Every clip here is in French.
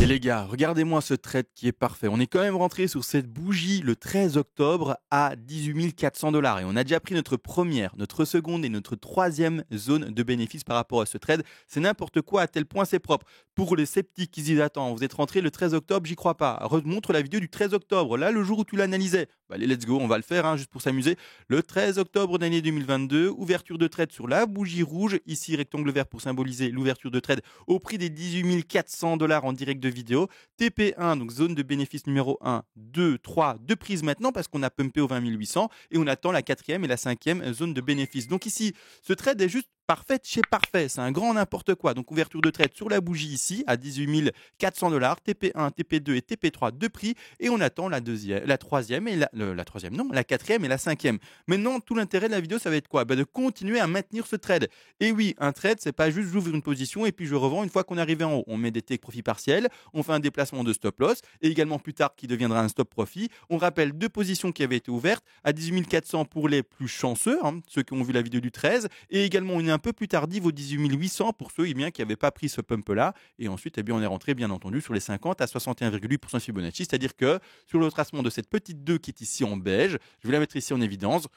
les gars, regardez-moi ce trade qui est parfait. On est quand même rentré sur cette bougie le 13 octobre à 18 400 dollars et on a déjà pris notre première, notre seconde et notre troisième zone de bénéfice par rapport à ce trade. C'est n'importe quoi à tel point c'est propre. Pour les sceptiques qui se disent attends, vous êtes rentré le 13 octobre, j'y crois pas. Remontre la vidéo du 13 octobre, là le jour où tu l'analysais. Bah, allez, let's go, on va le faire juste pour s'amuser. Le 13 octobre d'année 2022, ouverture de trade sur la bougie rouge, ici rectangle vert pour symboliser l'ouverture de trade au prix des 18 400 dollars en direct de vidéo. TP1, donc zone de bénéfice numéro 1, 2, 3, deux prises maintenant parce qu'on a pumpé au 20 800 et on attend la quatrième et la cinquième zone de bénéfice. Donc ici, ce trade est juste parfait chez parfait, c'est un grand n'importe quoi. Donc ouverture de trade sur la bougie ici à 18 400 dollars, TP1, TP2 et TP3 deux prix et on attend la deuxième, la troisième et la troisième non, la quatrième et la cinquième. Maintenant, tout l'intérêt de la vidéo, ça va être quoi? De continuer à maintenir ce trade. Et oui, un trade, c'est pas juste j'ouvre une position et puis je revends une fois qu'on est arrivé en haut. On met des take profit partiels, on fait un déplacement de stop loss et également plus tard qui deviendra un stop profit. On rappelle deux positions qui avaient été ouvertes à 18 400 pour les plus chanceux, ceux qui ont vu la vidéo du 13, et également une un peu plus tardive aux 18 800 pour ceux qui n'avaient pas pris ce pump-là. Et ensuite, on est rentré bien entendu sur les 50 à 61,8% Fibonacci, c'est-à-dire que sur le retracement de cette petite 2 qui est ici en beige, je vais la mettre ici en évidence.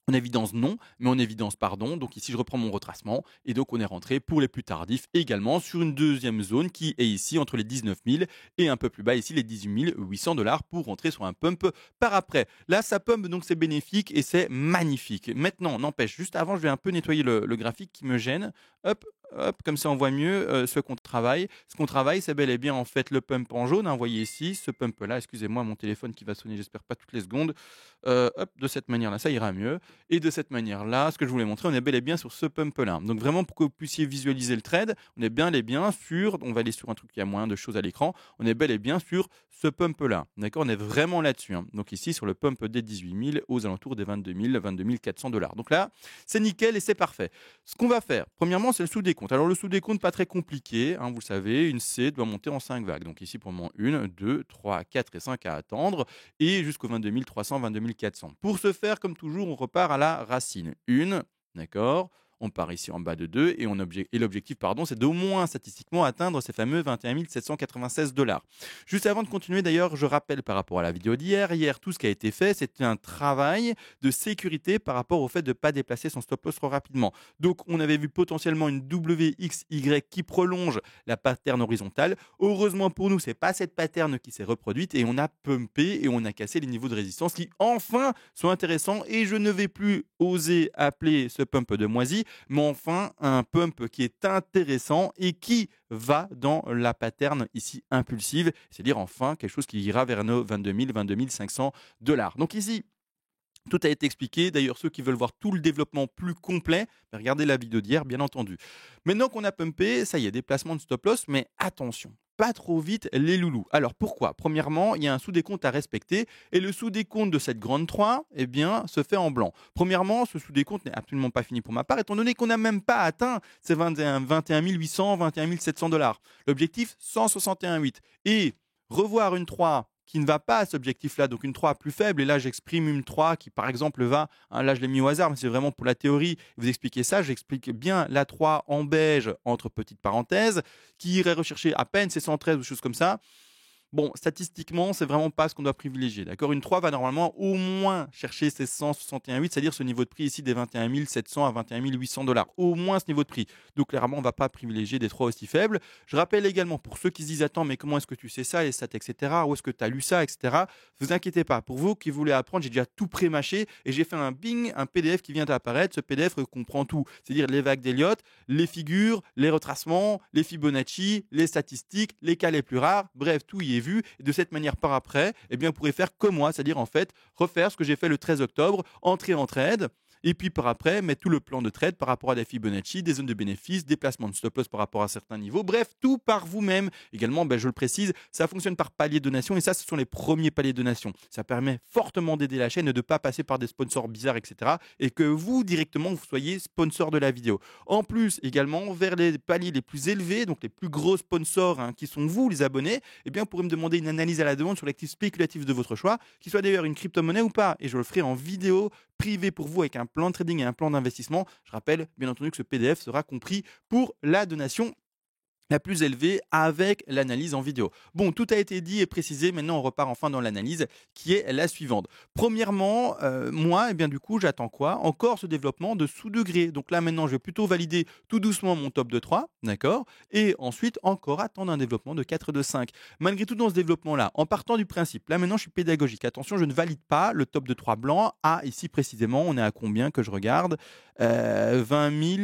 En évidence non, mais en évidence pardon. Donc ici je reprends mon retracement et donc on est rentré pour les plus tardifs également sur une deuxième zone qui est ici entre les 19 000 et un peu plus bas ici les 18 800 dollars pour rentrer sur un pump par après. Là ça pump donc c'est bénéfique et c'est magnifique. Maintenant n'empêche, juste avant je vais un peu nettoyer le graphique qui me gêne. Hop, hop, comme ça on voit mieux ce qu'on travaille. Ce qu'on travaille c'est bel et bien en fait le pump en jaune. Vous voyez ici ce pump là, excusez-moi mon téléphone qui va sonner, j'espère pas toutes les secondes. Hop, de cette manière là ça ira mieux. Et de cette manière-là, ce que je voulais montrer, on est bel et bien sur ce pump-là. Donc vraiment, pour que vous puissiez visualiser le trade, on est bel et bien sur, on va aller sur un truc qui a moins de choses à l'écran, on est bel et bien sur ce pump-là. D'accord? On est vraiment là-dessus. Donc ici, sur le pump des 18 000 aux alentours des 22 400 dollars. Donc là, c'est nickel et c'est parfait. Ce qu'on va faire, premièrement, c'est le sous-décompte. Alors le sous-décompte, pas très compliqué. Vous le savez, une C doit monter en 5 vagues. Donc ici, pour le moment, 1, 2, 3, 4 et 5 à attendre. Et jusqu'au 22 300, 22 400. Pour ce faire, comme toujours, on repart à la racine. Une, d'accord? On part ici en bas de 2 et l'objectif, c'est d'au moins statistiquement atteindre ces fameux 21 796 dollars. Juste avant de continuer, d'ailleurs, je rappelle par rapport à la vidéo d'hier. Hier, tout ce qui a été fait, c'était un travail de sécurité par rapport au fait de ne pas déplacer son stop loss trop rapidement. Donc, on avait vu potentiellement une WXY qui prolonge la pattern horizontale. Heureusement pour nous, ce n'est pas cette pattern qui s'est reproduite et on a pumpé et on a cassé les niveaux de résistance qui, enfin, sont intéressants. Et je ne vais plus oser appeler ce pump de moisi, mais enfin un pump qui est intéressant et qui va dans la pattern ici impulsive, c'est-à-dire enfin quelque chose qui ira vers nos 22 000, 22 500 dollars. Donc ici, tout a été expliqué. D'ailleurs, ceux qui veulent voir tout le développement plus complet, regardez la vidéo d'hier, bien entendu. Maintenant qu'on a pumpé, ça y est, déplacement de stop loss, mais attention, pas trop vite les loulous. Alors pourquoi? Premièrement, il y a un sous-décompte à respecter et le sous-décompte de cette grande 3, se fait en blanc. Premièrement, ce sous-décompte n'est absolument pas fini pour ma part, étant donné qu'on n'a même pas atteint ces 21 800, 21 700 dollars. L'objectif, 161,8. Et revoir une 3 qui ne va pas à cet objectif-là, donc une 3 plus faible, et là j'exprime une 3 qui par exemple va, là je l'ai mis au hasard, mais c'est vraiment pour la théorie, vous expliquez ça, j'explique bien la 3 en beige, entre petites parenthèses, qui irait rechercher à peine ses 113 ou choses comme ça. Bon, statistiquement, c'est vraiment pas ce qu'on doit privilégier. D'accord? Une 3 va normalement au moins chercher ses 161,8, c'est-à-dire ce niveau de prix ici des 21 700 à 21 800 dollars. Au moins ce niveau de prix. Donc clairement, on ne va pas privilégier des 3 aussi faibles. Je rappelle également, pour ceux qui se disent attends, mais comment est-ce que tu sais ça, les stats, etc. Où est-ce que tu as lu ça, etc. Vous inquiétez pas. Pour vous qui voulez apprendre, j'ai déjà tout pré-mâché et j'ai fait un PDF qui vient d'apparaître. Ce PDF comprend tout. C'est-à-dire les vagues d'Elliott, les figures, les retracements, les Fibonacci, les statistiques, les cas les plus rares. Bref, tout y est vu. Et de cette manière, par après, vous pourrez faire comme moi, c'est-à-dire en fait refaire ce que j'ai fait le 13 octobre, entrer en trade. Et puis par après, mettre tout le plan de trade par rapport à des Fibonacci, des zones de bénéfice, des placements de stop loss par rapport à certains niveaux. Bref, tout par vous-même. Également, je le précise, ça fonctionne par palier de donation. Et ça, ce sont les premiers paliers de donation. Ça permet fortement d'aider la chaîne et de ne pas passer par des sponsors bizarres, etc. Et que vous, directement, vous soyez sponsor de la vidéo. En plus, également, vers les paliers les plus élevés, donc les plus gros sponsors qui sont vous, les abonnés, vous pourrez me demander une analyse à la demande sur l'actif spéculatif de votre choix, qui soit d'ailleurs une crypto-monnaie ou pas. Et je le ferai en vidéo privé pour vous avec un plan de trading et un plan d'investissement. Je rappelle bien entendu que ce PDF sera compris pour la donation la plus élevée avec l'analyse en vidéo. Bon, tout a été dit et précisé, maintenant on repart enfin dans l'analyse qui est la suivante. Premièrement, moi, eh bien, du coup, j'attends quoi? Encore ce développement de sous-degré. Donc là, maintenant, je vais plutôt valider tout doucement mon top de 3, d'accord? Et ensuite, encore attendre un développement de 4 et de 5. Malgré tout, dans ce développement-là, en partant du principe, là maintenant, je suis pédagogique. Attention, je ne valide pas le top de 3 blanc à, ici précisément, on est à combien que je regarde? 20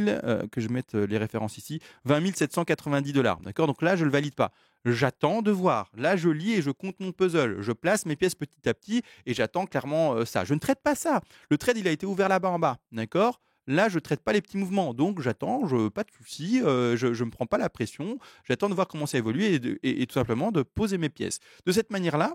000, que je mette les références ici, 20 790 $. D'accord? Donc là, je ne le valide pas. J'attends de voir. Là, je lis et je compte mon puzzle. Je place mes pièces petit à petit et j'attends clairement ça. Je ne traite pas ça. Le trade, il a été ouvert là-bas en bas. D'accord? Là, je ne traite pas les petits mouvements. Donc, j'attends, pas de souci. Je ne me prends pas la pression. J'attends de voir comment ça évolue et tout simplement de poser mes pièces. De cette manière-là,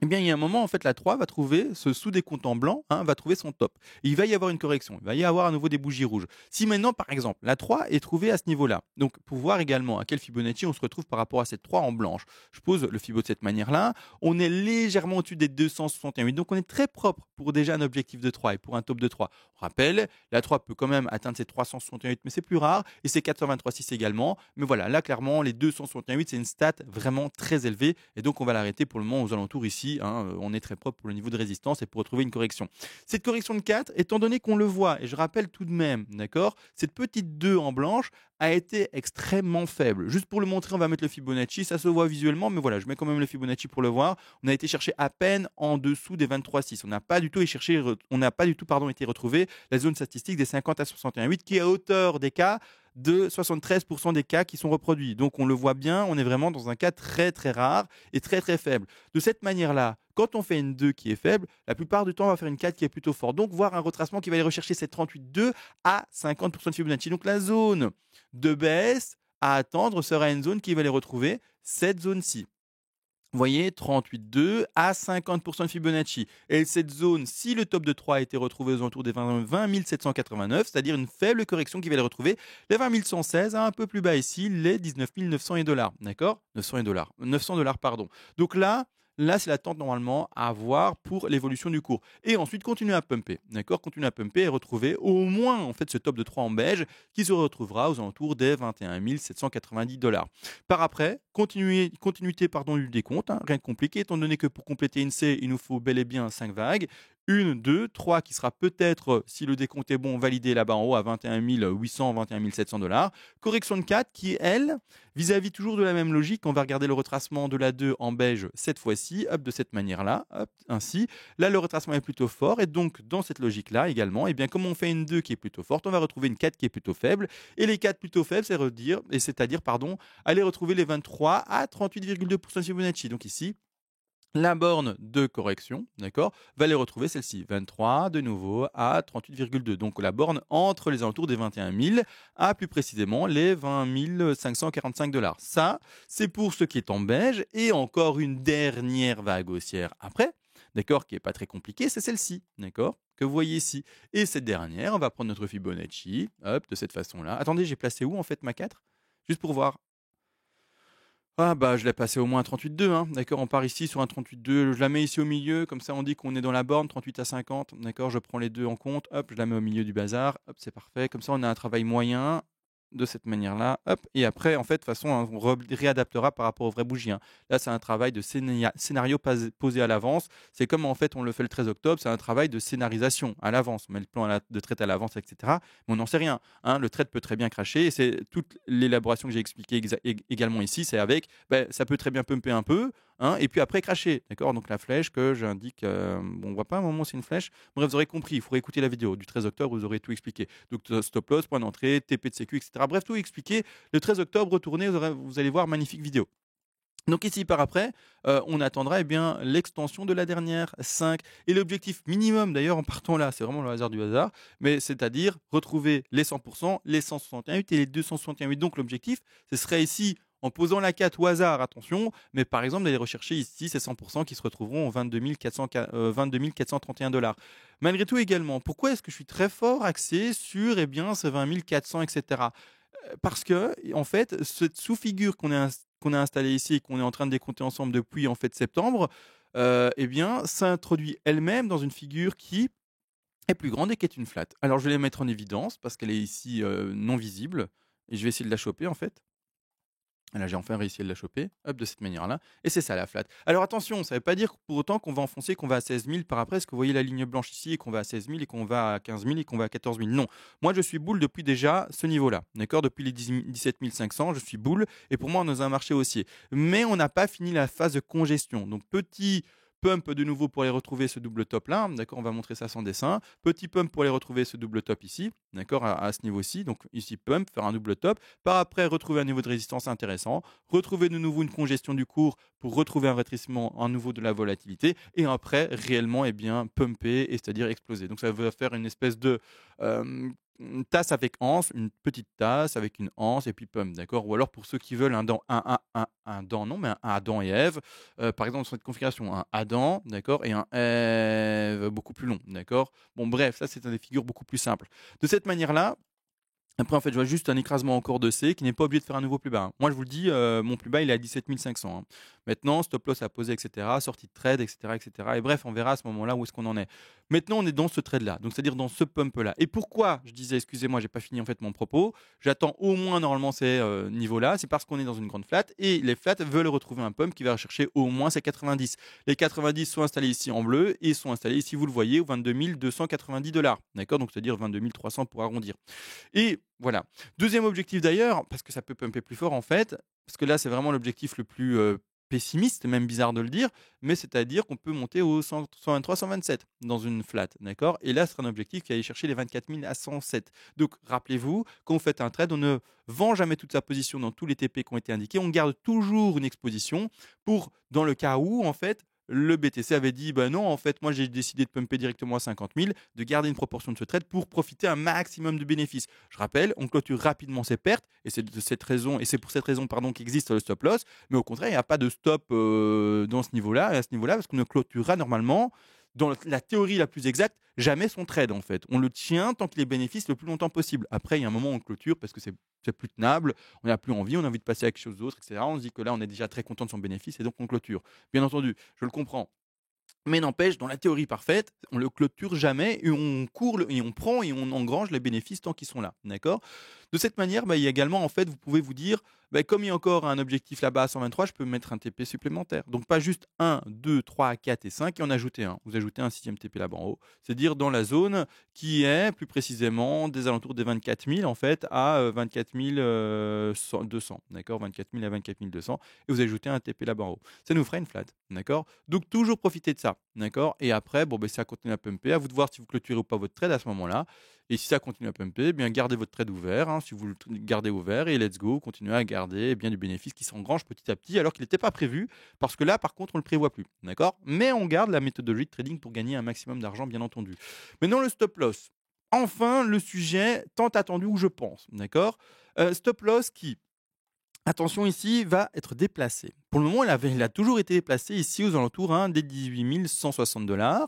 eh bien, il y a un moment, en fait, la 3 va trouver ce sous-décompte en blanc, hein, va trouver son top. Il va y avoir une correction, il va y avoir à nouveau des bougies rouges. Si maintenant, par exemple, la 3 est trouvée à ce niveau-là, donc pour voir également à quel Fibonacci on se retrouve par rapport à cette 3 en blanche, je pose le Fibo de cette manière-là, on est légèrement au-dessus des 268, donc on est très propre pour déjà un objectif de 3 et pour un top de 3. On rappelle, la 3 peut quand même atteindre ses 368, mais c'est plus rare, et c'est 423,6 également, mais voilà, là, clairement, les 268, c'est une stat vraiment très élevée, et donc on va l'arrêter pour le moment aux alentours ici. On est très propre pour le niveau de résistance et pour retrouver une correction. Cette correction de 4, étant donné qu'on le voit, et je rappelle tout de même, d'accord, cette petite 2 en blanche a été extrêmement faible. Juste pour le montrer, on va mettre le Fibonacci, ça se voit visuellement, mais voilà, je mets quand même le Fibonacci pour le voir. On a été chercher à peine en dessous des 23,6. On n'a pas du tout, été retrouvé la zone statistique des 50 à 61,8 qui est à hauteur des cas de 73% des cas qui sont reproduits. Donc on le voit bien, on est vraiment dans un cas très très rare et très très faible. De cette manière-là, quand on fait une 2 qui est faible, la plupart du temps, on va faire une 4 qui est plutôt forte. Donc, voir un retracement qui va aller rechercher cette 38,2 à 50% de Fibonacci. Donc, la zone de baisse à attendre sera une zone qui va aller retrouver cette zone-ci. Vous voyez, 38,2 à 50% de Fibonacci. Et cette zone, si le top de 3 a été retrouvé aux alentours des 20 789, c'est-à-dire une faible correction qui va les retrouver, les 20 116, un peu plus bas ici, les 19 900 $. D'accord? 900 $. 900 $, pardon. Donc là, c'est l'attente normalement à avoir pour l'évolution du cours. Et ensuite, continuer à pumper. D'accord? Continuer à pumper et retrouver au moins en fait ce top de 3 en beige qui se retrouvera aux alentours des 21 790 $. Par après, continuité du décompte, hein, rien de compliqué, étant donné que pour compléter une C, il nous faut bel et bien 5 vagues. Une, 2, 3 qui sera peut-être, si le décompte est bon, validé là-bas en haut à 21 800, 21 700 $. Correction de 4 qui, elle, vis-à-vis toujours de la même logique, on va regarder le retracement de la 2 en beige cette fois-ci, hop, de cette manière-là, hop, ainsi. Là, le retracement est plutôt fort et donc dans cette logique-là également, eh bien, comme on fait une 2 qui est plutôt forte, on va retrouver une 4 qui est plutôt faible. Et les 4 plutôt faibles, c'est-à-dire, aller retrouver les 23 à 38,2% de Fibonacci. Donc ici, la borne de correction, d'accord, va les retrouver celle-ci, 23 de nouveau à 38,2. Donc la borne entre les alentours des 21 000 à plus précisément les 20 545 $. Ça, c'est pour ce qui est en beige et encore une dernière vague haussière après, d'accord, qui n'est pas très compliquée, c'est celle-ci, d'accord, que vous voyez ici. Et cette dernière, on va prendre notre Fibonacci, hop, de cette façon-là. Attendez, j'ai placé où en fait ma 4? Juste pour voir. Ah bah, je l'ai passé au moins à 38,2, hein. D'accord, on part ici sur un 38,2, je la mets ici au milieu, comme ça on dit qu'on est dans la borne, 38 à 50, d'accord, je prends les deux en compte, hop, je la mets au milieu du bazar, hop, c'est parfait, comme ça on a un travail moyen, de cette manière-là, hop, et après, en fait, de toute façon, hein, on réadaptera par rapport aux vraies bougies, hein. Là, c'est un travail de scénario posé à l'avance, c'est comme en fait on le fait le 13 octobre, c'est un travail de scénarisation à l'avance, on met le plan de traite à l'avance, etc., mais on n'en sait rien, hein. Le trade peut très bien cracher, et c'est toute l'élaboration que j'ai expliquée également ici, c'est avec ça peut très bien pumper un peu, hein, et puis après cracher. D'accord. Donc la flèche que j'indique, on voit pas à un moment c'est une flèche. Bref, vous aurez compris, il faudrait écouter la vidéo du 13 octobre, vous aurez tout expliqué. Donc stop loss, point d'entrée, TP de sécu, etc. Bref, tout expliqué. Le 13 octobre, retournez, vous allez voir, magnifique vidéo. Donc ici par après, on attendra l'extension de la dernière 5 et l'objectif minimum d'ailleurs en partant là, c'est vraiment le hasard du hasard, mais c'est-à-dire retrouver les 100%, les 161,8 et les 261,8. Donc l'objectif, ce serait ici en posant la 4 au hasard, attention, mais par exemple d'aller rechercher ici ces 100% qui se retrouveront en 22 431 $. Malgré tout également, pourquoi est-ce que je suis très fort axé sur ces 20 400, etc. Parce que, en fait, cette sous-figure qu'on a installée ici et qu'on est en train de décompter ensemble depuis en fait septembre, s'introduit elle-même dans une figure qui est plus grande et qui est une flat. Alors, je vais la mettre en évidence parce qu'elle est ici non visible et je vais essayer de la choper en fait. Là, j'ai enfin réussi à la choper, hop, de cette manière-là. Et c'est ça la flat. Alors attention, ça ne veut pas dire pour autant qu'on va enfoncer, qu'on va à 16 000 par après. Est-ce que vous voyez la ligne blanche ici et qu'on va à 16 000 et qu'on va à 15 000 et qu'on va à 14 000? Non. Moi, je suis boule depuis déjà ce niveau-là. D'accord. Depuis les 17 500, je suis boule. Et pour moi, on est dans un marché haussier. Mais on n'a pas fini la phase de congestion. Donc, petit pump de nouveau pour aller retrouver ce double top là, d'accord, on va montrer ça sans dessin. Petit pump pour aller retrouver ce double top ici, d'accord, à ce niveau-ci. Donc ici pump, faire un double top. Par après, retrouver un niveau de résistance intéressant. Retrouver de nouveau une congestion du cours pour retrouver un rétrécissement à nouveau de la volatilité. Et après, réellement, eh bien, pumper, et c'est-à-dire exploser. Donc ça va faire une espèce de une tasse avec anse, une petite tasse avec une anse et puis pump, d'accord. Ou alors pour ceux qui veulent un dent, un dent non, mais un Adam et Ève, par exemple dans cette configuration, un Adam, d'accord, et un Ève beaucoup plus long, d'accord. Bon bref, ça c'est des figures beaucoup plus simples. De cette manière-là, après, en fait, je vois juste un écrasement encore de C qui n'est pas obligé de faire un nouveau plus bas, hein. Moi, je vous le dis, mon plus bas, il est à 17 500, hein. Maintenant, stop loss à poser, et cetera, sortie de trade, et cetera, et cetera. Et bref, on verra à ce moment-là où est-ce qu'on en est. Maintenant, on est dans ce trade-là, donc c'est-à-dire dans ce pump-là. Et pourquoi je disais, excusez-moi, j'ai pas fini en fait mon propos. J'attends au moins normalement ces niveaux-là. C'est parce qu'on est dans une grande flat et les flats veulent retrouver un pump qui va rechercher au moins ces 90. Les 90 sont installés ici en bleu et sont installés ici, vous le voyez, au 22 290 $. D'accord, donc c'est-à-dire 22 300 pour arrondir. Et voilà. Deuxième objectif d'ailleurs, parce que ça peut pumper plus fort en fait, parce que là c'est vraiment l'objectif le plus pessimiste, même bizarre de le dire, mais c'est-à-dire qu'on peut monter au 100 123, 127 dans une flat, d'accord. Et là, ce sera un objectif qui va aller chercher les 24 000 à 107. Donc, rappelez-vous, quand vous faites un trade, on ne vend jamais toute sa position dans tous les TP qui ont été indiqués. On garde toujours une exposition pour, dans le cas où, en fait, le BTC avait dit, bah non, en fait, moi j'ai décidé de pumper directement à 50 000, de garder une proportion de ce trade pour profiter un maximum de bénéfices. Je rappelle, on clôture rapidement ses pertes, et c'est de cette raison, et c'est pour cette raison, pardon, qu'existe le stop loss. Mais au contraire, il n'y a pas de stop dans ce niveau-là, à ce niveau-là, parce qu'on ne clôturera normalement, dans la théorie la plus exacte, jamais son trade en fait. On le tient tant qu'il est bénéfice le plus longtemps possible. Après, il y a un moment où on clôture parce que c'est plus tenable, on n'a plus envie, on a envie de passer à quelque chose d'autre, etc. On se dit que là, on est déjà très content de son bénéfice et donc on clôture. Bien entendu, je le comprends. Mais n'empêche, dans la théorie parfaite, on le clôture jamais et on court et on prend et on engrange les bénéfices tant qu'ils sont là, d'accord. De cette manière, bah, il y a également, en fait, vous pouvez vous dire, bah, comme il y a encore un objectif là-bas à 123, je peux mettre un TP supplémentaire. Donc pas juste 1, 2, 3, 4 et 5 et en ajouter un. Vous ajoutez un sixième TP là-bas en haut. C'est-à-dire dans la zone qui est plus précisément des alentours des 24 000 en fait à 24 200, d'accord, 24 000 à 24 200 et vous ajoutez un TP là-bas en haut. Ça nous fera une flat, d'accord. Donc toujours profiter de ça, d'accord. Et après, bon, ben, ça continue à pumper. À vous de voir si vous clôturez ou pas votre trade à ce moment-là. Et si ça continue à pumper, eh bien gardez votre trade ouvert, hein, si vous le gardez ouvert et let's go, continuez à garder bien du bénéfice qui s'engrange petit à petit alors qu'il n'était pas prévu parce que là par contre on ne le prévoit plus, d'accord. Mais on garde la méthodologie de trading pour gagner un maximum d'argent bien entendu. Maintenant le stop loss. Enfin le sujet tant attendu où je pense, d'accord. Stop loss qui, attention ici, va être déplacé. Pour le moment, il a toujours été déplacé ici aux alentours des 18 160 $.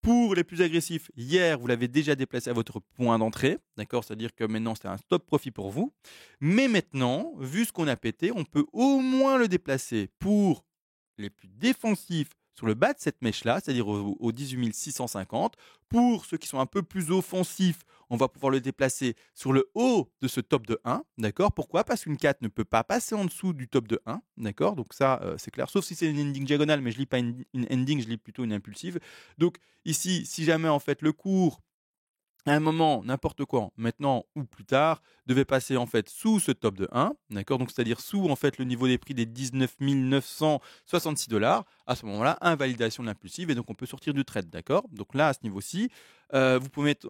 Pour les plus agressifs, hier, vous l'avez déjà déplacé à votre point d'entrée, d'accord. C'est-à-dire que maintenant, c'est un stop profit pour vous. Mais maintenant, vu ce qu'on a pété, on peut au moins le déplacer pour les plus défensifs sur le bas de cette mèche-là, c'est-à-dire au 18 650. Pour ceux qui sont un peu plus offensifs, on va pouvoir le déplacer sur le haut de ce top de 1, d'accord. Pourquoi? Parce qu'une 4 ne peut pas passer en dessous du top de 1, d'accord. Donc ça, c'est clair, sauf si c'est une ending diagonale, mais je lis pas une ending, je lis plutôt une impulsive. Donc ici, si jamais en fait le cours à un moment, n'importe quoi, maintenant ou plus tard, devait passer en fait sous ce top de 1, d'accord, donc c'est-à-dire sous en fait le niveau des prix des 19 966 $. À ce moment-là, invalidation de l'impulsive et donc on peut sortir du trade, d'accord. Donc là, à ce niveau-ci, vous pouvez mettre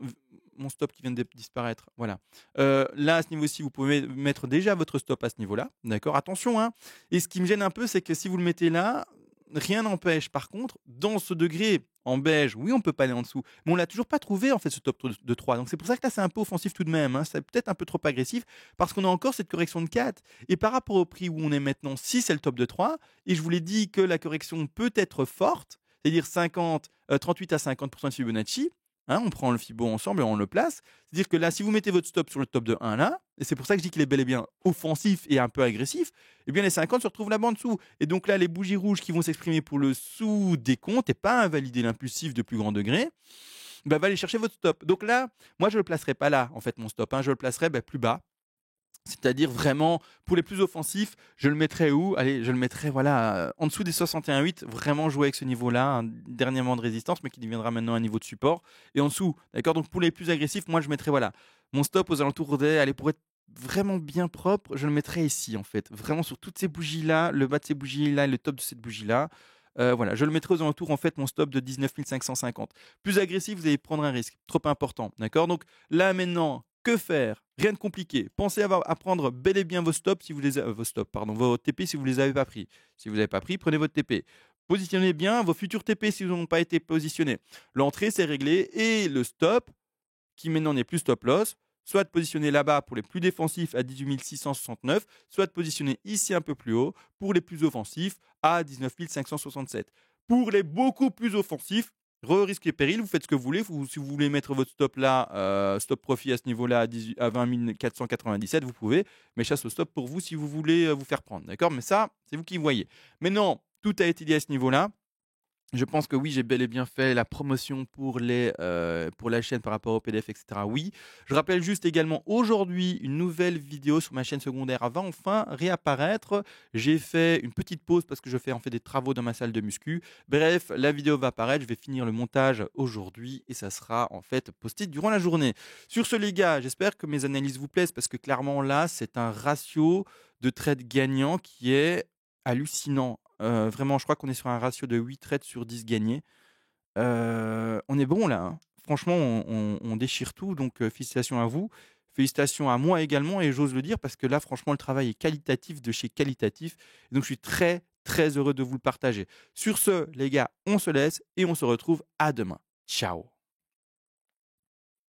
mon stop qui vient de disparaître, voilà. Là, à ce niveau-ci, vous pouvez mettre déjà votre stop à ce niveau-là, d'accord. Attention, hein. Et ce qui me gêne un peu, c'est que si vous le mettez là, rien n'empêche. Par contre, dans ce degré en beige, oui, on peut pas aller en dessous, mais on l'a toujours pas trouvé en fait ce top de 3. Donc c'est pour ça que là c'est un peu offensif tout de même, hein. C'est peut-être un peu trop agressif parce qu'on a encore cette correction de 4 et par rapport au prix où on est maintenant, si c'est le top de 3 et je vous l'ai dit que la correction peut être forte, c'est-à-dire 38 à 50% de Fibonacci. Hein, on prend le Fibo ensemble et on le place. C'est-à-dire que là, si vous mettez votre stop sur le top de 1 là, et c'est pour ça que je dis qu'il est bel et bien offensif et un peu agressif, eh bien les 50 se retrouvent là-bas en dessous. Et donc là, les bougies rouges qui vont s'exprimer pour le sous-décompte et pas invalider l'impulsif de plus grand degré, va aller chercher votre stop. Donc là, moi, je ne le placerai pas là, en fait, mon stop. Hein, je le placerai plus bas. C'est-à-dire vraiment, pour les plus offensifs, je le mettrais où? Allez, je le mettrais voilà, en dessous des 61,8, vraiment jouer avec ce niveau-là, un dernier moment de résistance, mais qui deviendra maintenant un niveau de support. Et en dessous, d'accord? Donc pour les plus agressifs, moi je mettrais voilà, mon stop aux alentours des, allez, pour être vraiment bien propre, je le mettrais ici en fait. Vraiment sur toutes ces bougies-là, le bas de ces bougies-là et le top de cette bougie-là. Voilà, je le mettrais aux alentours en fait, mon stop de 19 550. Plus agressif, vous allez prendre un risque trop important, d'accord? Donc là maintenant, que faire? Rien de compliqué. Pensez à prendre bel et bien vos stops si vous les vos stops, pardon, vos TP si vous les avez pas pris. Si vous n'avez pas pris, prenez votre TP. Positionnez bien vos futurs TP si ils n'ont pas été positionnés. L'entrée c'est réglé et le stop qui maintenant n'est plus stop loss, soit de positionner là-bas pour les plus défensifs à 18 669, soit de positionner ici un peu plus haut pour les plus offensifs à 19 567. Pour les beaucoup plus offensifs, risque et péril, vous faites ce que vous voulez. Si vous voulez mettre votre stop là, stop profit à ce niveau-là à 20 497, vous pouvez. Mais chasse au stop pour vous si vous voulez vous faire prendre. D'accord? Mais ça, c'est vous qui voyez. Maintenant, tout a été dit à ce niveau-là. Je pense que oui, j'ai bel et bien fait la promotion pour la chaîne par rapport au PDF, et cetera. Oui. Je rappelle juste également aujourd'hui une nouvelle vidéo sur ma chaîne secondaire va enfin réapparaître. J'ai fait une petite pause parce que je fais en fait des travaux dans ma salle de muscu. Bref, la vidéo va apparaître. Je vais finir le montage aujourd'hui et ça sera en fait posté durant la journée. Sur ce, les gars, j'espère que mes analyses vous plaisent parce que clairement là, c'est un ratio de trades gagnants qui est hallucinant. Vraiment, je crois qu'on est sur un ratio de 8 trades sur 10 gagnés. On est bon là, hein. Franchement, on déchire tout, donc félicitations à vous. Félicitations à moi également et j'ose le dire parce que là, franchement, le travail est qualitatif de chez qualitatif. Donc je suis très, très heureux de vous le partager. Sur ce, les gars, on se laisse et on se retrouve à demain. Ciao.